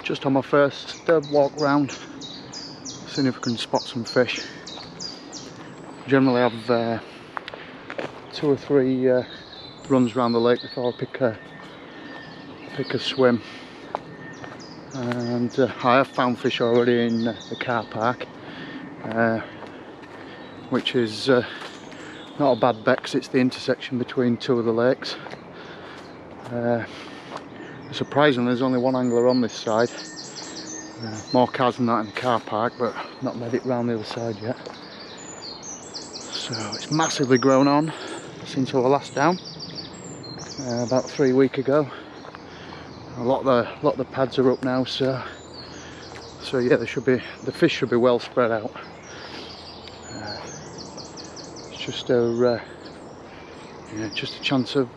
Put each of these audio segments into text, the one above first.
Just on my first walk round, seeing if I can spot some fish. Generally have 2 or 3 runs around the lake before I pick a swim. And I have found fish already in the car park, which is not a bad bet because it's the intersection between 2 of the lakes. Surprisingly, there's only 1 angler on this side. More cars than that in the car park, but not made it round the other side yet. So it's massively grown on since I was last down, about 3 weeks ago. A lot of the pads are up now, so yeah, the fish should be well spread out. It's just a chance of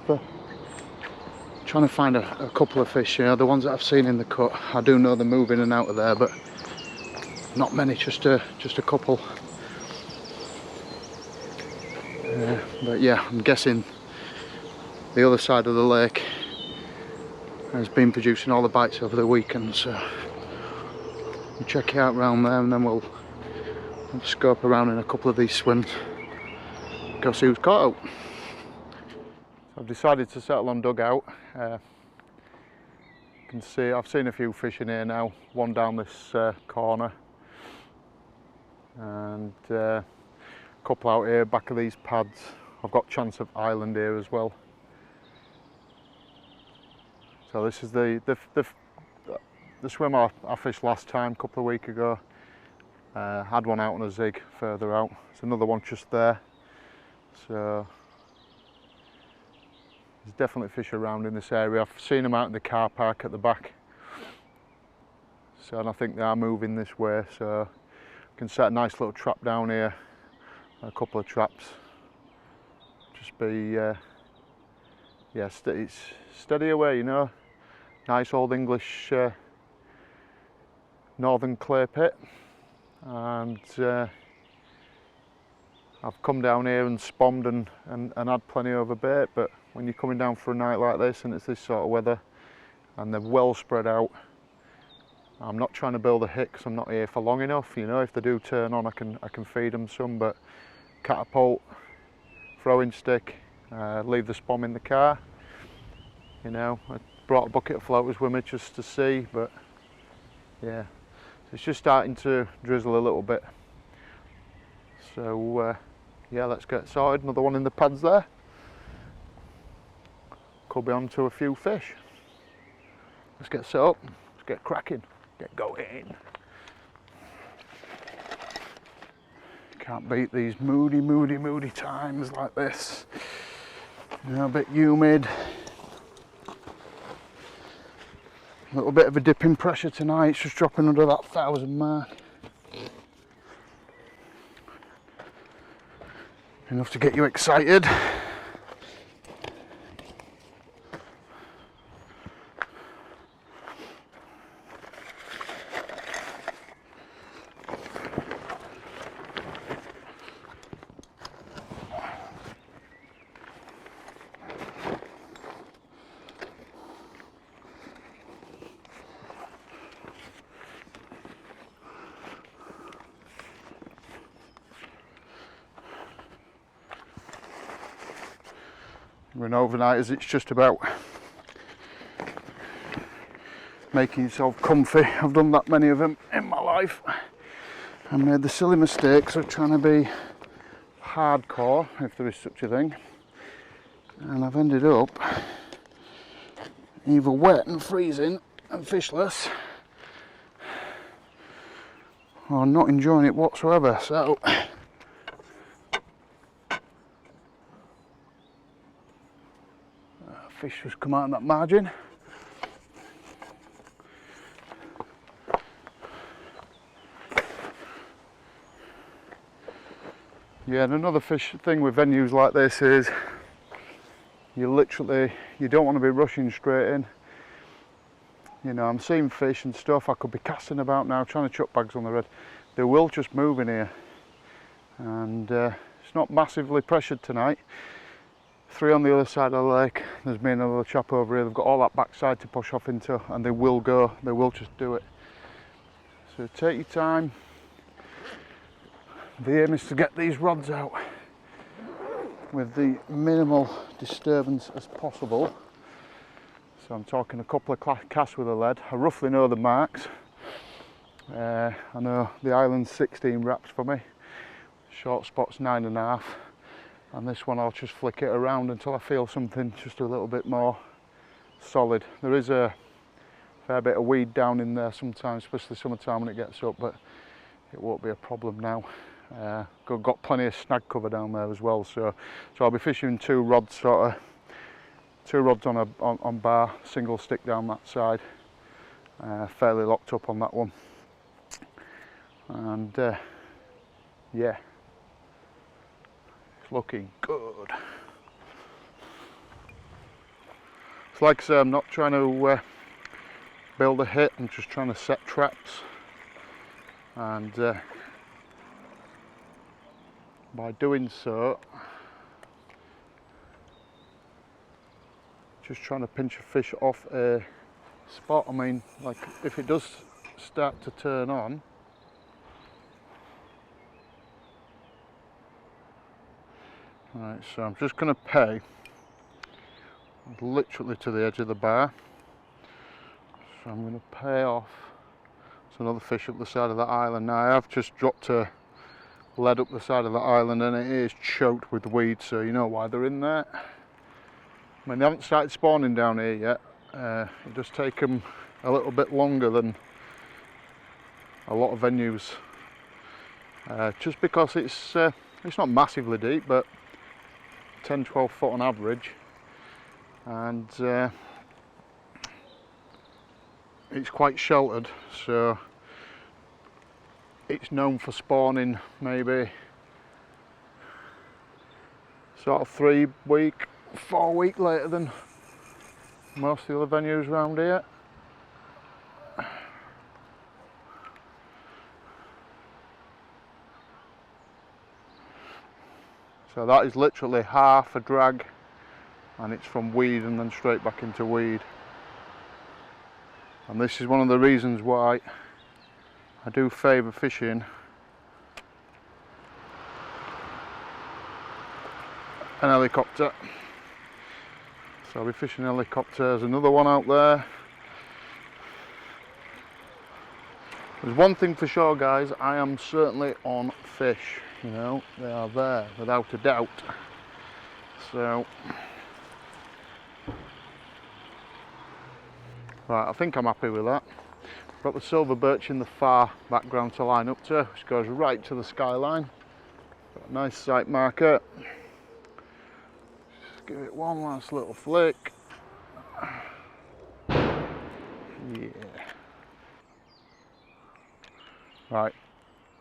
trying to find a couple of fish. You know, the ones that I've seen in the cut, I do know they're moving in and out of there, but not many, just a couple. But yeah, I'm guessing the other side of the lake has been producing all the bites over the weekend, so we'll check it out around there, and then we'll scope around in a couple of these swims, go see who's caught out. So I've decided to settle on dugout. You can see I've seen a few fish in here now, one down this corner, and a couple out here back of these pads. I've got chance of island here as well. So this is the swim I fished last time, a couple of weeks ago. Had one out on a zig further out. There's another one just there. So there's definitely fish around in this area. I've seen them out in the car park at the back. So and I think they are moving this way. So I can set a nice little trap down here. A couple of traps. Just be yeah, it's steady away, you know. Nice old English northern clay pit, and I've come down here and spombed and had plenty over bait, but when you're coming down for a night like this and it's this sort of weather and they're well spread out, I'm not trying to build a hit because I'm not here for long enough. You know, if they do turn on, I can feed them some, but catapult, throwing stick, leave the spom in the car. You know, I brought a bucket of floaters with me just to see, but yeah, it's just starting to drizzle a little bit. So yeah, let's get started. Another one in the pads there. Could be on to a few fish. Let's get set up, let's get cracking, get going. Can't beat these moody times like this. You know, a bit humid. A little bit of a dip in pressure tonight, it's just dropping under that 1,000 mark. Enough to get you excited. When overnighters, it's just about making yourself comfy. I've done that many of them in my life. I made the silly mistakes of trying to be hardcore, if there is such a thing, and I've ended up either wet and freezing and fishless, or not enjoying it whatsoever. So fish just come out on that margin. Yeah, and another fish thing with venues like this is you don't want to be rushing straight in. You know, I'm seeing fish and stuff, I could be casting about now trying to chuck bags on the red. They will just move in here, and it's not massively pressured tonight. 3 on the other side of the lake. There's me and another chap over here. They've got all that backside to push off into, and they will just do it. So take your time. The aim is to get these rods out with the minimal disturbance as possible. So I'm talking a couple of casts with a lead. I roughly know the marks. I know the island's 16 wraps for me. Short spot's 9.5. And this one I'll just flick it around until I feel something just a little bit more solid. There is a fair bit of weed down in there sometimes, especially summertime when it gets up, but it won't be a problem now. Got plenty of snag cover down there as well, so I'll be fishing 2 rods on bar, single stick down that side, fairly locked up on that one, and yeah, it's looking good. So like I say, I'm not trying to build a hit, I'm just trying to set traps, and by doing so, just trying to pinch a fish off a spot. I mean, like if it does start to turn on, right, so I'm just going to pay literally to the edge of the bar. So I'm going to pay off. There's another fish up the side of that island. Now I have just dropped a lead up the side of the island and it is choked with weeds, so you know why they're in there. I mean, they haven't started spawning down here yet. It does take them a little bit longer than a lot of venues, just because it's not massively deep, but 10-12 foot on average, and it's quite sheltered, so it's known for spawning maybe sort of 3 week, 4 week later than most of the other venues around here. So that is literally half a drag, and it's from weed and then straight back into weed. And this is one of the reasons why I do favour fishing an helicopter. So I'll be fishing helicopter. There's another one out there. There's one thing for sure, guys, I am certainly on fish. You know, they are there without a doubt. So, right, I think I'm happy with that. Got the silver birch in the far background to line up to, which goes right to the skyline. Got a nice sight marker. Just give it one last little flick. Yeah. Right,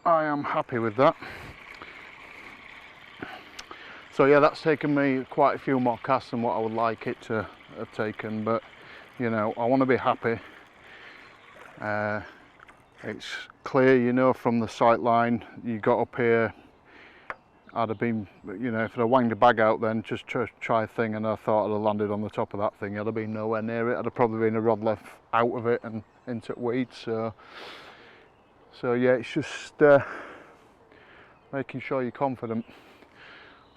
I am happy with that. So yeah, that's taken me quite a few more casts than what I would like it to have taken, but you know, I want to be happy. It's clear, you know, from the sight line, you got up here, I'd have been, you know, if I'd have wanged a bag out then, just try a thing, and I thought I'd have landed on the top of that thing, I'd have been nowhere near it, I'd have probably been a rod left out of it and into weeds, so yeah, it's just making sure you're confident.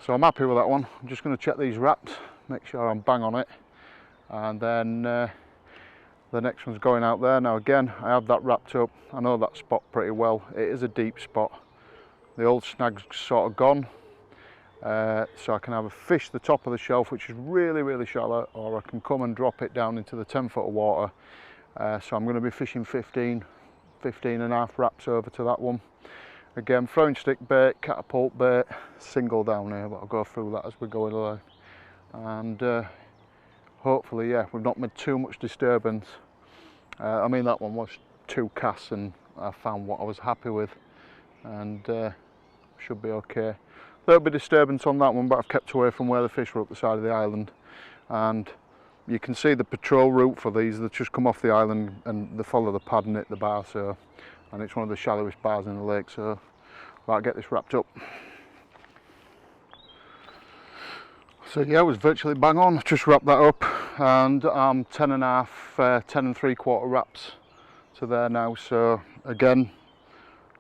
So I'm happy with that one. I'm just going to check these wraps, make sure I'm bang on it, and then the next one's going out there. Now again, I have that wrapped up. I know that spot pretty well. It is a deep spot. The old snag's sort of gone, so I can either fish the top of the shelf, which is really, really shallow, or I can come and drop it down into the 10 foot of water. So I'm going to be fishing 15 and a half wraps over to that one. Again, throwing stick bait, catapult bait, single down here, but I'll go through that as we go along. And hopefully, yeah, we've not made too much disturbance. I mean, that one was 2 casts and I found what I was happy with, and should be okay. A little bit of disturbance on that one, but I've kept away from where the fish were up the side of the island. And you can see the patrol route for these, they just come off the island and they follow the pad and hit the bar, so, and it's one of the shallowest bars in the lake, so I'll get this wrapped up. So yeah, it was virtually bang on. Just wrapped that up, and I'm 10.5, 10 3/4 wraps to there now. So again,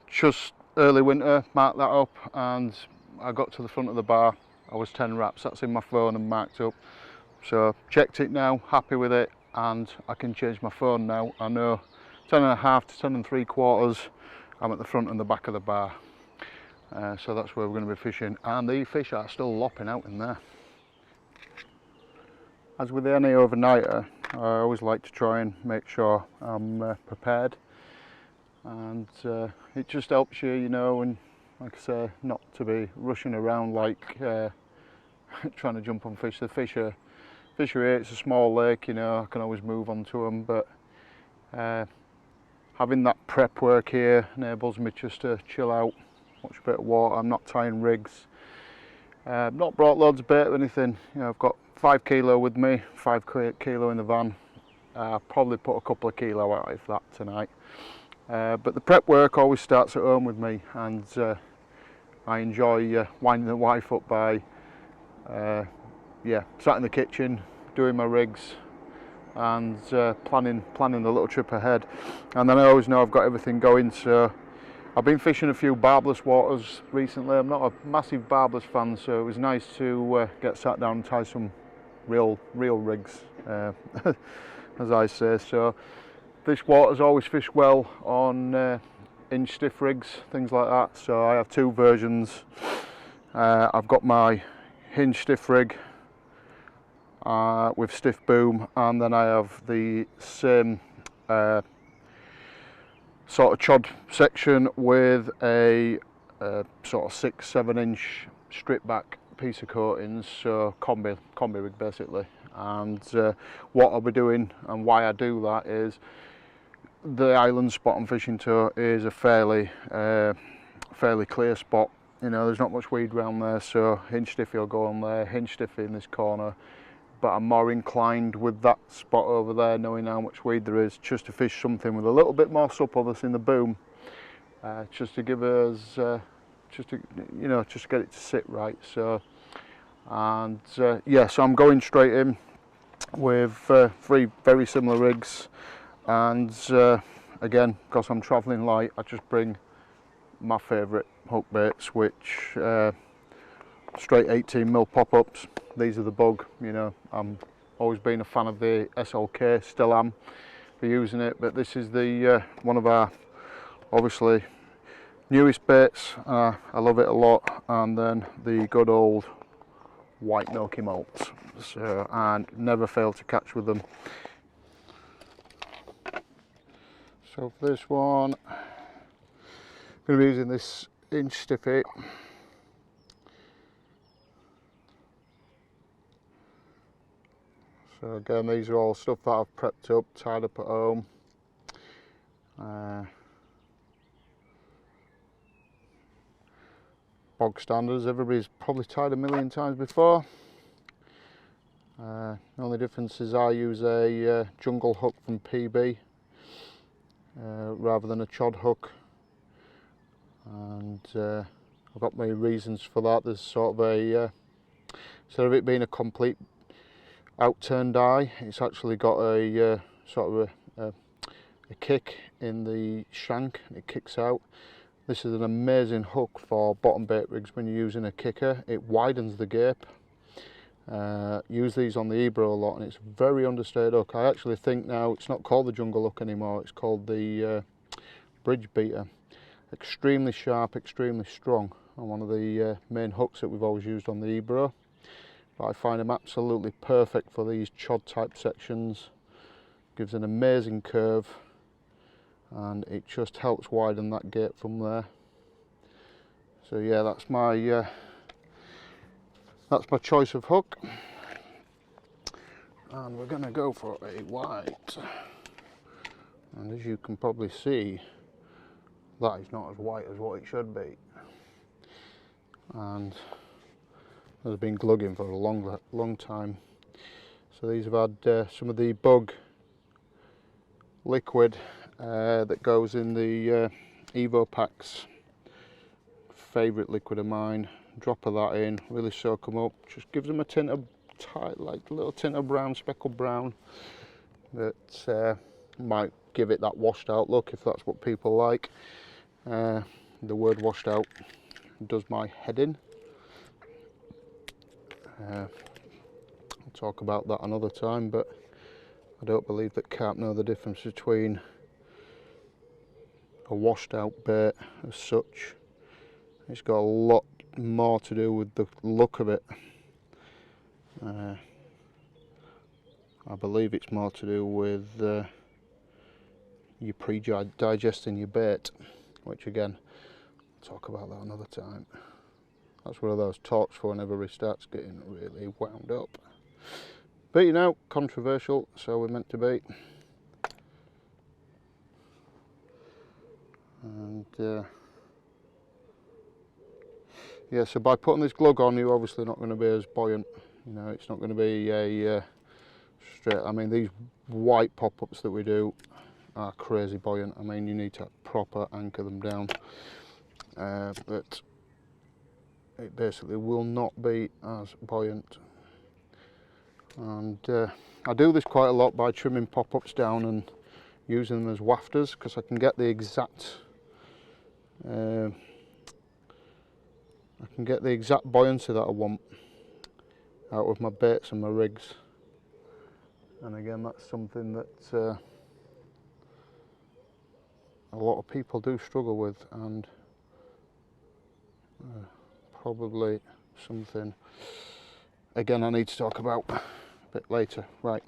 just early winter, marked that up, and I got to the front of the bar. I was 10 wraps. That's in my phone and marked up. So checked it now, happy with it, and I can change my phone now. I know 10.5 to 10 3/4. I'm at the front and the back of the bar. So that's where we're going to be fishing, and the fish are still lopping out in there. As with any overnighter, I always like to try and make sure I'm prepared, and it just helps you, you know, and like I say, not to be rushing around like trying to jump on fish. The fish are here, it's a small lake, you know, I can always move on to them, but having that prep work here enables me just to chill out, watch a bit of water. I'm not tying rigs. Not brought loads of bait or anything. You know, I've got 5 kilo with me, 5 kilo in the van. Probably put a couple of kilo out if that tonight. But the prep work always starts at home with me, and I enjoy winding the wife up by sat in the kitchen doing my rigs and planning the little trip ahead. And then I always know I've got everything going. So I've been fishing a few barbless waters recently. I'm not a massive barbless fan, so it was nice to get sat down and tie some real rigs, as I say. So this water's always fished well on inch stiff rigs, things like that. So I have 2 versions. I've got my hinge stiff rig with stiff boom, and then I have the same sort of chod section with a sort of 6-7 inch strip back piece of coatings, so combi rig basically. And what I'll be doing and why I do that is the island spot I'm fishing to is a fairly clear spot. You know, there's not much weed around there, so hinge stiffy will go on there, hinge stiffy in this corner. But I'm more inclined with that spot over there, knowing how much weed there is, just to fish something with a little bit more suppleness in the boom, just to give us, just to get it to sit right. So, and yeah, so I'm going straight in with 3 very similar rigs, and again, because I'm travelling light, I just bring my favourite hook baits, which straight 18mm pop-ups. These are the bug, you know. I'm always been a fan of the SLK, still am, for using it, but this is the one of our obviously newest baits. I love it a lot. And then the good old white milky malts, so, and never fail to catch with them. So for this one, I'm going to be using this inch stiffy. So again, these are all stuff that I've prepped up, tied up at home. Bog standards, everybody's probably tied a million times before. The only difference is I use a jungle hook from PB rather than a chod hook, and I've got my reasons for that. There's sort of a instead of it being a complete outturned eye, it's actually got a sort of a kick in the shank, and it kicks out. This is an amazing hook for bottom bait rigs when you're using a kicker. It widens the gape. Use these on the Ebro a lot, and it's a very understated hook. I actually think now it's not called the jungle hook anymore, it's called the bridge beater. Extremely sharp, extremely strong, and one of the main hooks that we've always used on the Ebro. But I find them absolutely perfect for these chod type sections. Gives an amazing curve, and it just helps widen that gape from there. So yeah, that's my choice of hook, and we're going to go for a white. And as you can probably see, that is not as white as what it should be, and has been glugging for a long time. So these have had some of the bug liquid that goes in the Evo packs. Favourite liquid of mine. drop of that in, really soak them up. Just gives them a tint of like a little tint of brown, speckled brown, that might give it that washed out look if that's what people like. The word washed out does my head in. I'll talk about that another time, but I don't believe that carp know the difference between a washed out bait as such. It's got a lot more to do with the look of it. I believe it's more to do with you pre-digesting your bait, which again, I'll talk about that another time. That's one of those talks for whenever he starts getting really wound up. But you know, controversial, so we're meant to be. And yeah, so by putting this glug on, you're obviously not going to be as buoyant. You know, it's not going to be a straight. I mean, these white pop-ups that we do are crazy buoyant. I mean, you need to proper anchor them down, but it basically will not be as buoyant. And I do this quite a lot by trimming pop-ups down and using them as wafters, because I can get the exact buoyancy that I want out of my baits and my rigs. And again, that's something that a lot of people do struggle with, and probably something again I need to talk about a bit later. Right,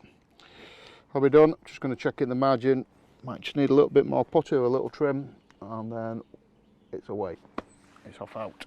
I'll be done. Just going to check in the margin. Might just need a little bit more putty, a little trim, and then it's away. It's off out.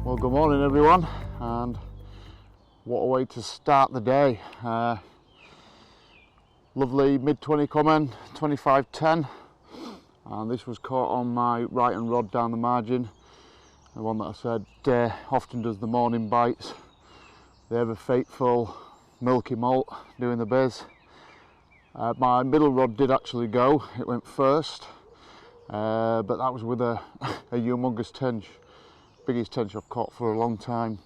Well, good morning everyone, and what a way to start the day. Lovely mid-20 comment, 25.10, and this was caught on my right and rod down the margin, the one that I said often does the morning bites, the ever fateful milky malt doing the biz. My middle rod did actually go, it went first, but that was with a humongous tench. Biggest tench I've caught for a long time.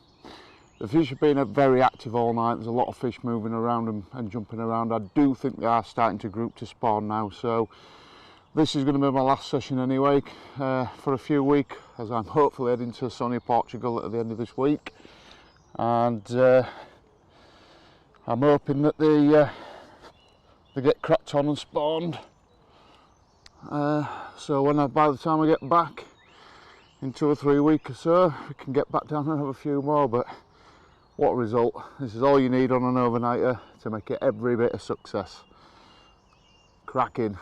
The fish have been very active all night. There's a lot of fish moving around and jumping around. I do think they are starting to group to spawn now, so this is going to be my last session anyway for a few weeks, as I'm hopefully heading to sunny Portugal at the end of this week, and I'm hoping that they get cracked on and spawned, so by the time I get back in 2 or 3 weeks or so, we can get back down and have a few more. But what a result. This is all you need on an overnighter to make it every bit a success. Cracking.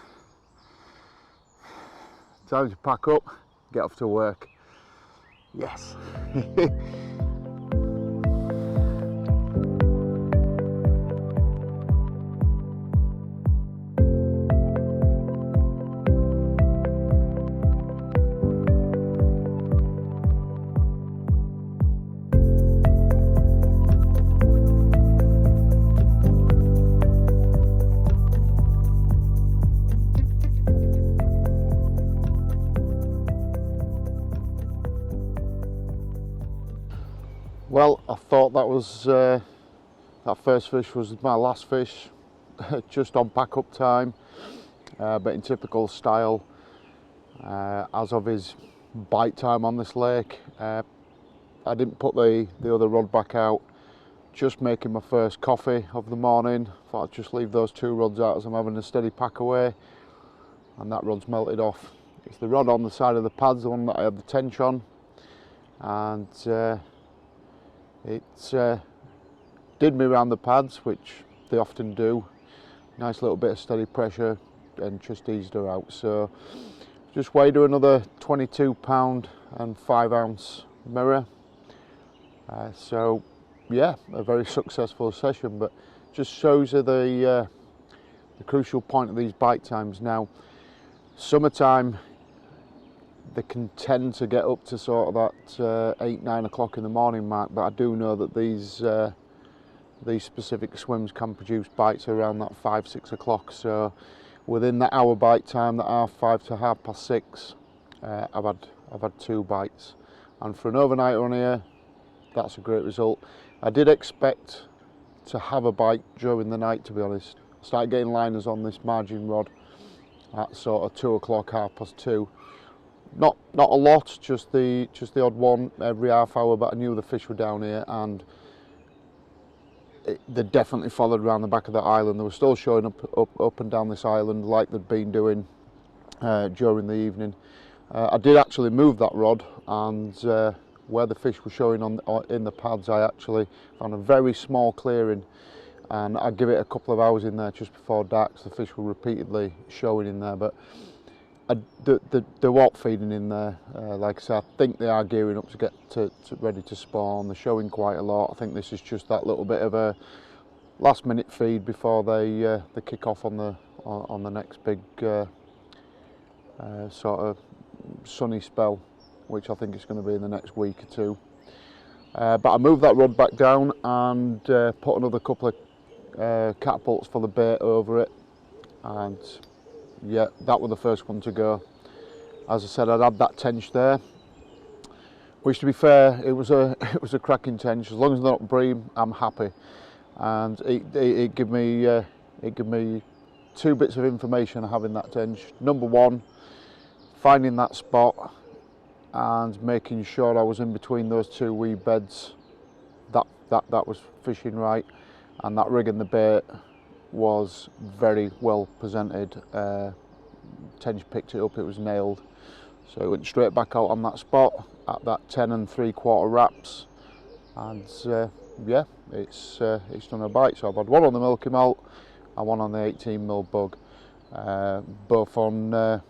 Time to pack up, get off to work. Yes. Well, I thought that was that first fish was my last fish, just on pack up time, but in typical style, as of his bite time on this lake, I didn't put the other rod back out. Just making my first coffee of the morning. Thought I'd just leave those two rods out as I'm having a steady pack away, and that rod's melted off. It's the rod on the side of the pads, the one that I had the tench on, and it did me around the pads, which they often do. Nice little bit of steady pressure and just eased her out. So just weighed her another 22 pound and 5 ounce mirror. So yeah, a very successful session, but just shows you the crucial point of these bite times. Now, summertime, they can tend to get up to sort of that 8-9 o'clock in the morning mark, but I do know that these specific swims can produce bites around that 5-6 o'clock. So within that hour bite time, that 5:30 to 6:30, I've had 2 bites, and for an overnighter on here, that's a great result. I did expect to have a bite during the night, to be honest. I started getting liners on this margin rod at sort of 2 o'clock, 2:30. Not a lot, just the odd one every half hour, but I knew the fish were down here, and they definitely followed around the back of the island. They were still showing up and down this island like they'd been doing during the evening. I did actually move that rod, and where the fish were showing in the pads, I actually found a very small clearing, and I'd give it a couple of hours in there just before dark, so the fish were repeatedly showing in there. But they weren't feeding in there. Like I said, I think they are gearing up to get ready to spawn. They're showing quite a lot. I think this is just that little bit of a last minute feed before they kick off on the next big sort of sunny spell, which I think is going to be in the next week or two. But I moved that rod back down and put another couple of catapults for the bait over it, and yeah, that was the first one to go. As I said, I'd had that tench there, which, to be fair, it was a cracking tench. As long as they're not bream, I'm happy. And it gave me 2 bits of information having that tench. Number one, finding that spot and making sure I was in between those 2 wee beds. That was fishing right, and that rig and the bait was very well presented. Tench picked it up, it was nailed, so it went straight back out on that spot at that 10 3/4 wraps, and yeah, it's done a bite. So I've had one on the Milky Malt and one on the 18mm bug, both on the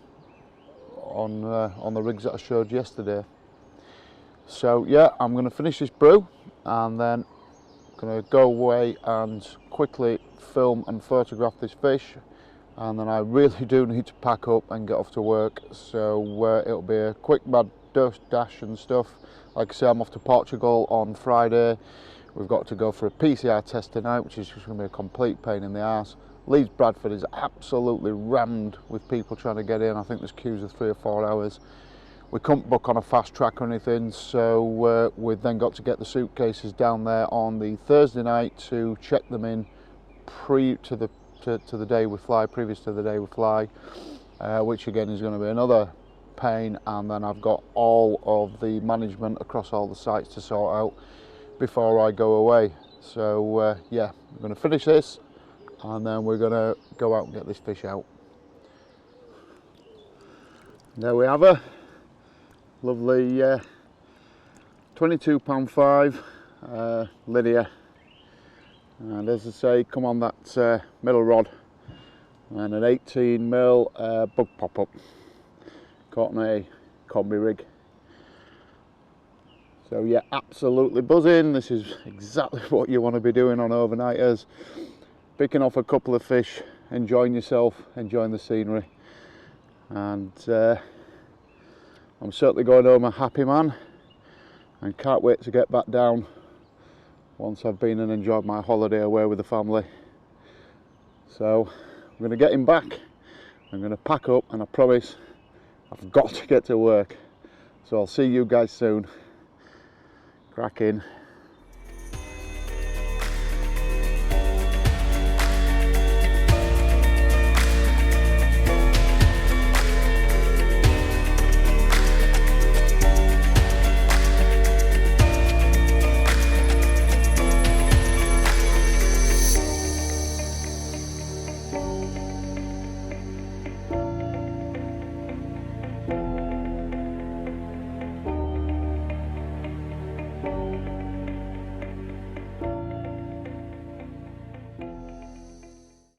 rigs that I showed yesterday. So yeah, I'm going to finish this brew, and then I'm going to go away and quickly film and photograph this fish, and then I really do need to pack up and get off to work. So it'll be a quick mad dash and stuff. Like I say, I'm off to Portugal on Friday. We've got to go for a PCR test tonight, which is just going to be a complete pain in the arse. Leeds Bradford is absolutely rammed with people trying to get in. I think there's queues of 3 or 4 hours. We couldn't book on a fast track or anything, so we've then got to get the suitcases down there on the Thursday night to check them in previous to the day we fly, which again is going to be another pain. And then I've got all of the management across all the sites to sort out before I go away. So yeah, I'm going to finish this, and then we're going to go out and get this fish out. There we have her, lovely 22 pound 5 Lydia, and as I say, come on that middle rod, and an 18mm bug pop-up, caught on a combi rig. So yeah, absolutely buzzing. This is exactly what you want to be doing on overnighters, picking off a couple of fish, enjoying yourself, enjoying the scenery, and I'm certainly going home a happy man, and can't wait to get back down once I've been and enjoyed my holiday away with the family. So I'm going to get him back, I'm going to pack up, and I promise I've got to get to work. So I'll see you guys soon. Crack in.